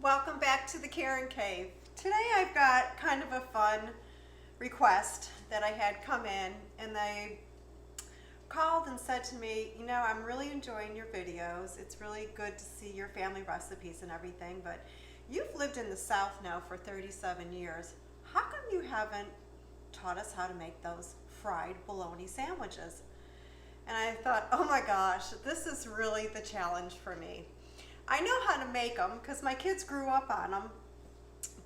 Welcome back to the Karen Cave. Today I've got kind of a fun request that I had come in, and they called and said to me, I'm really enjoying your videos. It's really good to see your family recipes and everything, but you've lived in the South now for 37 years. How come you haven't taught us how to make those fried bologna sandwiches? And I thought, oh my gosh, this is really the challenge for me. I know how to make them because my kids grew up on them,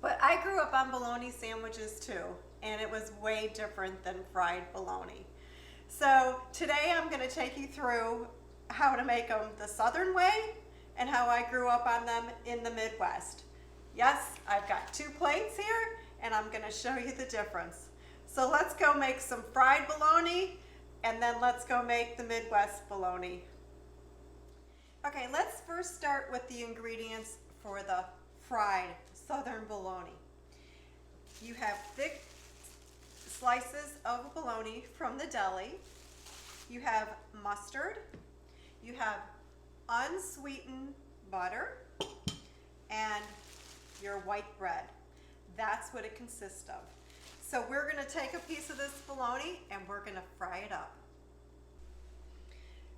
but I grew up on bologna sandwiches too, and it was way different than fried bologna. So today I'm going to take you through how to make them the Southern way and how I grew up on them in the Midwest. Yes, I've got 2 plates here, and I'm going to show you the difference. So let's go make some fried bologna, and then let's go make the Midwest bologna. Okay, let's first start with the ingredients for the fried Southern bologna. You have thick slices of bologna from the deli. You have mustard. You have unsweetened butter and your white bread. That's what it consists of. So we're going to take a piece of this bologna and we're going to fry it up.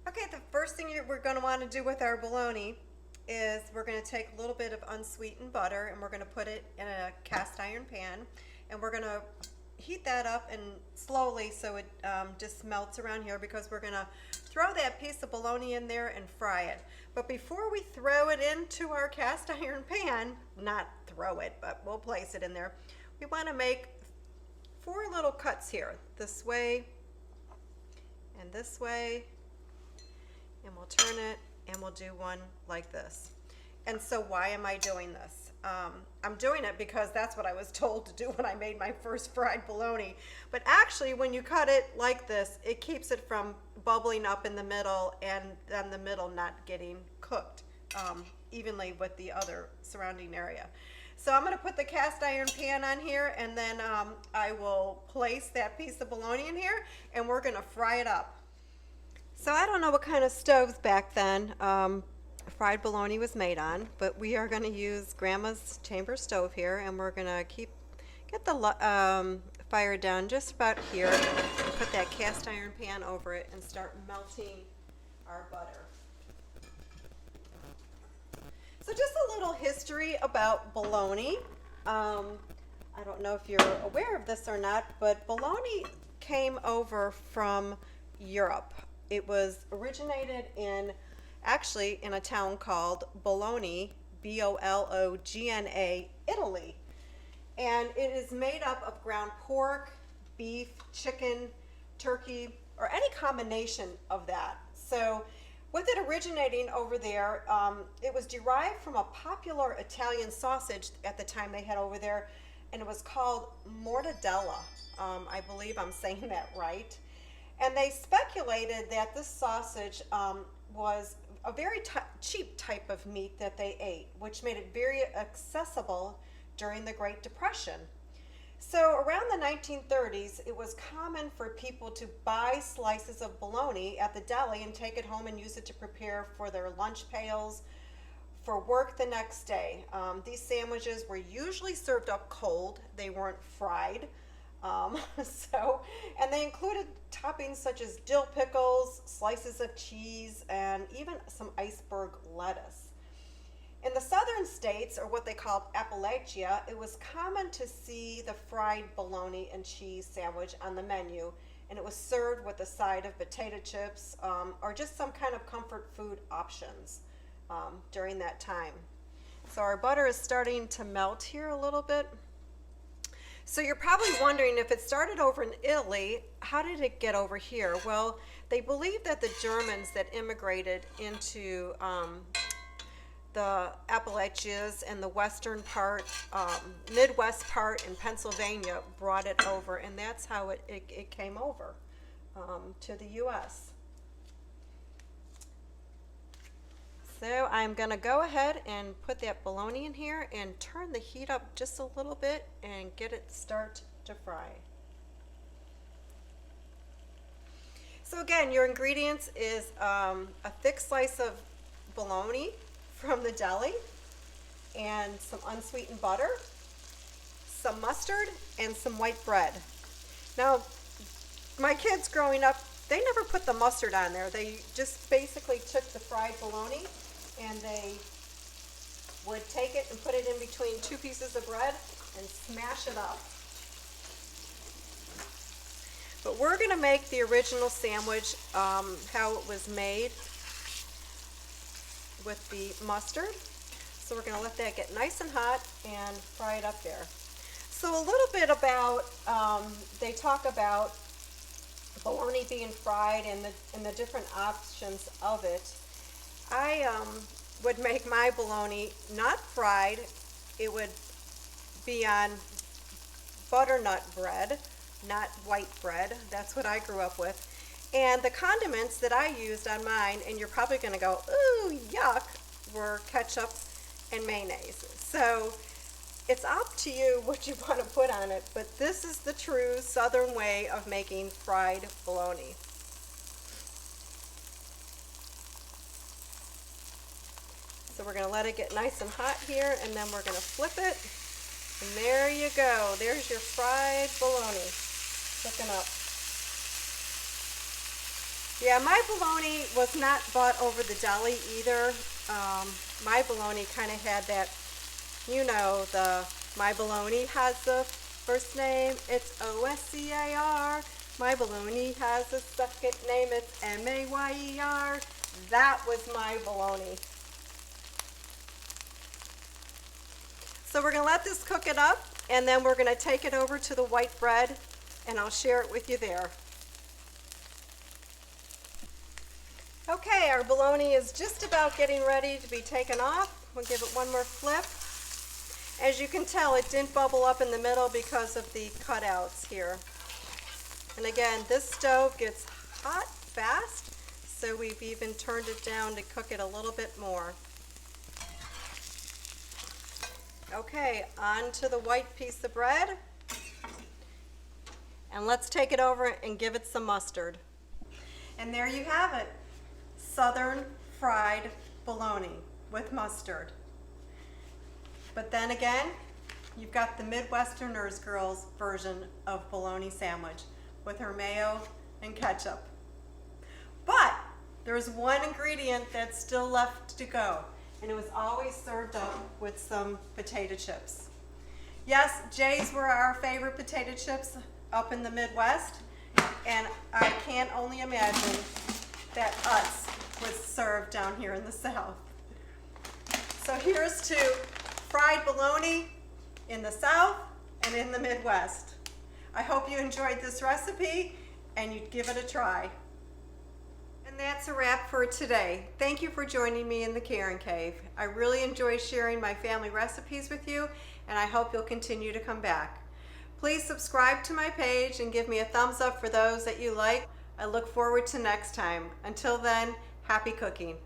Okay, the first thing we're going to want to do with our bologna is we're going to take a little bit of unsweetened butter and we're going to put it in a cast iron pan, and we're going to heat that up and slowly so it just melts around here, because we're going to throw that piece of bologna in there and fry it. But before we throw it into our cast iron pan, not throw it, but we'll place it in there, we want to make 4 little cuts here, this way and this way. And we'll turn it and we'll do one like this. And so why am I doing this? I'm doing it because that's what I was told to do when I made my first fried bologna. But actually, when you cut it like this, it keeps it from bubbling up in the middle and then the middle not getting cooked evenly with the other surrounding area. So I'm going to put the cast iron pan on here, and then I will place that piece of bologna in here and we're going to fry it up. So I don't know what kind of stoves back then fried bologna was made on, but we are going to use Grandma's chamber stove here, and we're going to get the fire down just about here, and put that cast iron pan over it and start melting our butter. So just a little history about bologna. I don't know if you're aware of this or not, but bologna came over from Europe. It was originated actually in a town called Bologna, Bologna, Italy. And it is made up of ground pork, beef, chicken, turkey, or any combination of that. So with it originating over there, it was derived from a popular Italian sausage at the time they had over there, and it was called mortadella. I believe I'm saying that right. And they speculated that this sausage was a very cheap type of meat that they ate, which made it very accessible during the Great Depression. So around the 1930s, it was common for people to buy slices of bologna at the deli and take it home and use it to prepare for their lunch pails for work the next day. These sandwiches were usually served up cold. They weren't fried. And they included toppings such as dill pickles, slices of cheese, and even some iceberg lettuce. In the southern states, or what they called Appalachia, it was common to see the fried bologna and cheese sandwich on the menu, and it was served with a side of potato chips or just some kind of comfort food options during that time. So our butter is starting to melt here a little bit. So you're probably wondering, if it started over in Italy, how did it get over here? Well, they believe that the Germans that immigrated into the Appalachians and the western part, Midwest part in Pennsylvania brought it over, and that's how it came over to the U.S. So I'm going to go ahead and put that bologna in here and turn the heat up just a little bit and get it start to fry. So again, your ingredients is a thick slice of bologna from the deli. and some unsweetened butter, some mustard, and some white bread. Now, my kids growing up, they never put the mustard on there. They just basically took the fried bologna and they would take it and put it in between two pieces of bread and smash it up. But we're going to make the original sandwich how it was made with the mustard. So we're going to let that get nice and hot and fry it up there. So a little bit about, they talk about bologna being fried and the different options of it. I would make my bologna not fried. It would be on butternut bread, not white bread. That's what I grew up with. And the condiments that I used on mine, and you're probably going to go, ooh, yuck, were ketchup and mayonnaise. So it's up to you what you want to put on it, but this is the true Southern way of making fried bologna. So we're going to let it get nice and hot here, and then we're going to flip it. And there you go. There's your fried bologna cooking up. Yeah, my bologna was not bought over the deli either. My bologna kind of had that, you know, my bologna has the first name, it's O-S-C-A-R. My bologna has a second name, it's M-A-Y-E-R. That was my bologna. So we're going to let this cook it up, and then we're going to take it over to the white bread, and I'll share it with you there. Okay, our bologna is just about getting ready to be taken off. We'll give it one more flip. As you can tell, it didn't bubble up in the middle because of the cutouts here. And again, this stove gets hot fast, so we've even turned it down to cook it a little bit more. Okay, on to the white piece of bread. And let's take it over and give it some mustard. And there you have it. Southern fried bologna with mustard. But then again, you've got the Midwesterners girls version of bologna sandwich with her mayo and ketchup. But there's one ingredient that's still left to go, and it was always served up with some potato chips. Yes, Jay's were our favorite potato chips up in the Midwest, and I can't only imagine that Utz was served down here in the South. So here's to fried bologna in the South and in the Midwest. I hope you enjoyed this recipe and you'd give it a try. And that's a wrap for today. Thank you for joining me in the Karen Cave. I really enjoy sharing my family recipes with you, and I hope you'll continue to come back. Please subscribe to my page and give me a thumbs up for those that you like. I look forward to next time. Until then, happy cooking.